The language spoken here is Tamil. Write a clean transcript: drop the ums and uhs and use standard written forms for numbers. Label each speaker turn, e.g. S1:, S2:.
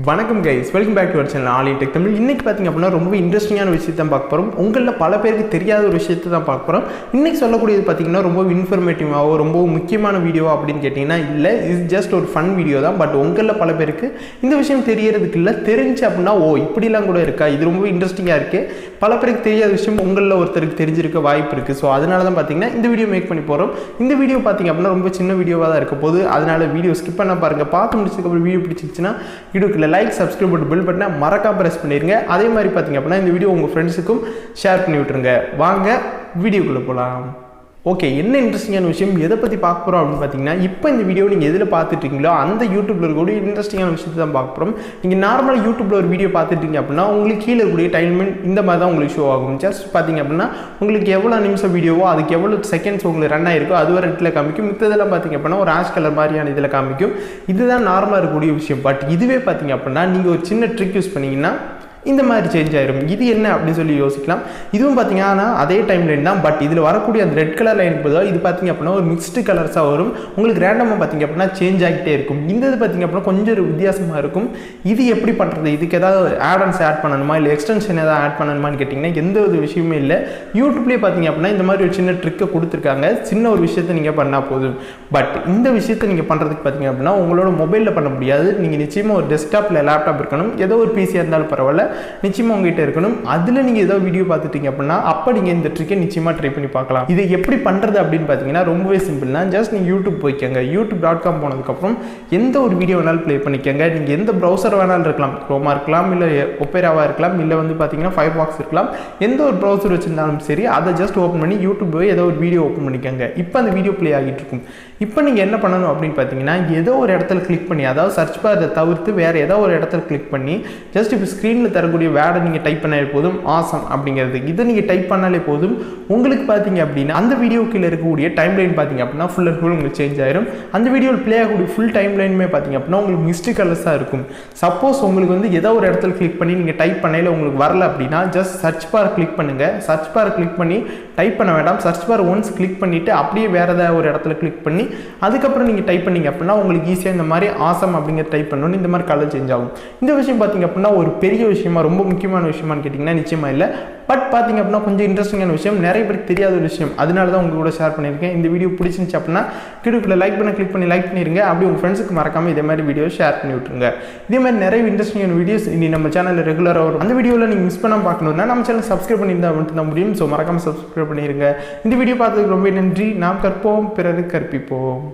S1: வணக்கம் guys, welcome back to our channel AIT Tamil. இன்னைக்கு பார்த்தீங்க அப்படின்னா ரொம்ப இன்ட்ரெஸ்டிங்கான விஷயத்தை தான் பார்க்க போகிறோம். உங்களில் பல பேருக்கு தெரியாத ஒரு விஷயத்தை தான் பார்க்க போகிறோம். இன்னைக்கு சொல்லக்கூடியது பார்த்தீங்கன்னா ரொம்ப இன்ஃபர்மேட்டிவாகவோ ரொம்ப முக்கியமான வீடியோ அப்படின்னு கேட்டிங்கன்னா இல்லை, இது ஜஸ்ட் ஒரு ஃபன் வீடியோ தான். பட் உங்களில் பல பேருக்கு இந்த விஷயம் தெரியறதுக்கு இல்லை, தெரிஞ்சு அப்படின்னா இப்படிலாம் கூட இருக்கா, இது ரொம்ப இன்ட்ரெஸ்டிங்காக இருக்குது, பல பேருக்கு தெரியாத விஷயம் உங்களில் ஒருத்தருக்கு தெரிஞ்சிருக்க வாய்ப்பு இருக்குது. ஸோ அதனால தான் பார்த்தீங்கன்னா இந்த வீடியோ மேக் பண்ணி போகிறோம். இந்த வீடியோ பார்த்தீங்க அப்படின்னா ரொம்ப சின்ன வீடியோவாக தான் இருக்க போது, அதனால வீடியோ ஸ்கிப் பண்ண பாருங்கள். பார்த்து முடிச்சதுக்கப்புறம் வீடியோ பிடிச்சிருச்சுன்னா வீடியோக்கு லைக், சப்ஸ்கிரைப் பண்ணி பெல் பட்டனை மறக்காம பிரஸ் பண்ணிருங்க. அதே மாதிரி பார்த்தீங்க அப்படின்னா இந்த வீடியோ உங்கள் ஃப்ரெண்ட்ஸுக்கும் ஷேர் பண்ணி விட்டுருங்க. வாங்க வீடியோக்குள்ளே போகலாம். ஓகே, என்ன இன்ட்ரெஸ்டிங்கான விஷயம் எதை பற்றி பார்க்க போகிறோம் அப்படின்னு பார்த்தீங்கன்னா, இப்போ இந்த வீடியோ நீங்கள் எதில் பார்த்துட்ருக்கீங்களோ அந்த யூடியூப்பில் இருக்கக்கூடிய இன்ட்ரெஸ்டிங்கான விஷயத்தை தான் பார்க்க போகிறோம். நீங்கள் நார்மலாக யூடியூப்பில் ஒரு வீடியோ பார்த்துட்டீங்க அப்படின்னா உங்களுக்கு கீழே இருக்கக்கூடிய டைம்லைன் இந்த மாதிரி தான் உங்களுக்கு ஷோ ஆகும். ஜஸ்ட் பார்த்தீங்க அப்படின்னா உங்களுக்கு எவ்வளோ நிமிஷம் வீடியோவோ அதுக்கு எவ்வளோ செகண்ட்ஸ் உங்களுக்கு ரன் ஆகிருக்கோ அது ஒரு இடத்துல காமிக்கும். மித்ததெல்லாம் பார்த்தீங்க அப்படின்னா ஒரு ஆஷ் கலர் மாதிரியான இதில் காமிக்கும். இதுதான் நார்மலாக இருக்கக்கூடிய விஷயம். பட் இதுவே பார்த்தீங்க அப்படின்னா நீங்கள் ஒரு சின்ன ட்ரிக் யூஸ் பண்ணிங்கன்னா இந்த மாதிரி சேஞ்ச் ஆயிரும். இது என்ன அப்படின்னு சொல்லி யோசிக்கலாம். இதுவும் பார்த்தீங்கன்னா அதே டைம் லைன் தான். பட் இதில் வரக்கூடிய அந்த ரெட் கலர் லைன் போதும் இது பார்த்தீங்க அப்படின்னா ஒரு மிக்ஸ்டு கலர்ஸாக வரும். உங்களுக்கு ரேண்டமாக பார்த்தீங்க அப்படின்னா சேஞ்ச் ஆகிட்டே இருக்கும். இந்த இது பார்த்தீங்க அப்படின்னா கொஞ்சம் ஒரு வித்தியாசமாக இருக்கும். இது எப்படி பண்ணுறது, இதுக்கு ஏதாவது ஆடன்ஸ் ஆட் பண்ணணுமா இல்லை எக்ஸ்டென்ஷன் ஏதாவது ஆட் பண்ணணுமான்னு கேட்டிங்கன்னா எந்த ஒரு விஷயமே இல்லை. யூடியூப்லேயே பார்த்தீங்க அப்படின்னா இந்த மாதிரி ஒரு சின்ன ட்ரிக்கை கொடுத்துருக்காங்க. சின்ன ஒரு விஷயத்தை நீங்கள் பண்ணால் போதும். பட் இந்த விஷயத்தை நீங்கள் பண்ணுறதுக்கு பார்த்தீங்க அப்படின்னா உங்களோட மொபைலில் பண்ண முடியாது. நீங்கள் நிச்சயமாக ஒரு டெஸ்க்டாப்பில் லேப்டாப் இருக்கணும், ஏதோ ஒரு பிசியாக இருந்தாலும் பரவாயில்ல, நிச்சயமாக உங்ககிட்ட இருக்கணும். அதில் நீங்கள் ஏதோ வீடியோ பார்த்துட்டீங்க அப்படின்னா அப்போ நீங்கள் இந்த ட்ரிக்கை நிச்சயமாக ட்ரை பண்ணி பார்க்கலாம். இதை எப்படி பண்ணுறது அப்படின்னு பார்த்தீங்கன்னா ரொம்பவே சிம்பிள்னா, ஜஸ்ட் நீங்கள் யூடியூப் போய்க்கங்க. youtube.com போனதுக்கப்புறம் எந்த ஒரு வீடியோ வேணாலும் ப்ளே பண்ணிக்கங்க. நீங்கள் எந்த ப்ரௌசர் வேணாலும் இருக்கலாம், குரோமா இருக்கலாம், இல்லை ஒப்பேராவாக இருக்கலாம், இல்லை வந்து பார்த்தீங்கன்னா ஃபயர்பாக்ஸ் இருக்கலாம். எந்த ஒரு ப்ரௌசர் வச்சுருந்தாலும் சரி, அதை ஜஸ்ட் ஓப்பன் பண்ணி யூடியூப் போய் ஏதோ ஒரு வீடியோ ஓப்பன் பண்ணிக்கங்க. இப்போ அந்த வீடியோ ப்ளே ஆகிட்டு இருக்கும். இப்போ நீங்கள் என்ன பண்ணணும் அப்படின்னு பார்த்தீங்கன்னா, ஏதோ ஒரு இடத்துல கிளிக் பண்ணி, அதாவது சர்ச் பாரை தவிர்த்து வேறு ஏதோ ஒரு இடத்துல கிளிக் பண்ணி ஜஸ்ட் இப்போ ஸ்க்ரீனில் தரக்கூடிய வேர்டை நீங்கள் டைப் பண்ணாலே போதும். ஆசம் அப்படிங்கிறது இதை நீங்கள் டைப் பண்ணாலே போதும். உங்களுக்கு பார்த்தீங்க அப்படின்னா அந்த வீடியோக்கில் இருக்கக்கூடிய டைம் லைன் பார்த்தீங்க அப்படின்னா ஃபுல் அண்ட் ஃபுல் உங்களுக்கு சேஞ்ச் ஆயிரும். அந்த வீடியோவில் ப்ளே ஆகக்கூடிய ஃபுல் டைம் லைனுமே பார்த்தீங்க அப்படின்னா உங்களுக்கு மிஸ்டு கலர்ஸாக இருக்கும். சப்போஸ் உங்களுக்கு வந்து ஏதோ ஒரு இடத்துல கிளிக் பண்ணி நீங்கள் டைப் பண்ணையில் உங்களுக்கு வரல அப்படின்னா ஜஸ்ட் சர்ச் பார் கிளிக் பண்ணுங்கள். சர்ச் பார் கிளிக் பண்ணி டைப் பண்ண வேண்டாம். சர்ச் பார் ஒன்ஸ் கிளிக் பண்ணிவிட்டு அப்படியே வேறு ஏதாவது ஒரு இடத்துல கிளிக் பண்ணி அதுக்கப்புறம் நீங்கள் டைப் பண்ணிங்க அப்படின்னா உங்களுக்கு ஈஸியாக இந்த மாதிரி ஆசம் அப்படிங்கிற டைப் பண்ணணும். இந்த மாதிரி கலர் சேஞ்ச் ஆகும். இந்த விஷயம் பார்த்தீங்க அப்படின்னா ஒரு பெரிய விஷயமா ரொம்ப முக்கியமான விஷயமானு கேட்டிங்கன்னா நிச்சயமாக இல்லை. பட் பார்த்தீங்க அப்படின்னா கொஞ்சம் இன்ட்ரெஸ்டிங்கான விஷயம், நிறைய பேருக்கு தெரியாத ஒரு விஷயம், அதனால தான் உங்க கூட ஷேர் பண்ணியிருக்கேன். இந்த வீடியோ பிடிச்சிருந்துச்சு அப்படின்னா வீடியோக்குள்ள லைக் பண்ண கிளிக் பண்ணி லைக் பண்ணிடுங்க. அப்படி உங்கள் ஃப்ரெண்ட்ஸுக்கு மறக்காமல் இதே மாதிரி வீடியோ ஷேர் பண்ணி விட்டுருங்க. இதே மாதிரி நிறைய இன்ட்ரெஸ்டிங்கான வீடியோஸ் இனி நம்ம சேனலில் ரெகுலராக வரும். அந்த வீடியோவில் நீங்கள் மிஸ் பண்ணாமல் பார்க்கணுன்னா நம்ம சேனல் சப்ஸ்கிரைப் பண்ணியிருந்தால் மட்டும் தான் முடியும். ஸோ மறக்காமல் சப்ஸ்கிரைப் பண்ணிடுங்க. இந்த வீடியோ பார்த்ததுக்கு ரொம்ப நன்றி. நாம் கற்போம், பிறருக்கு கற்பிப்போம்.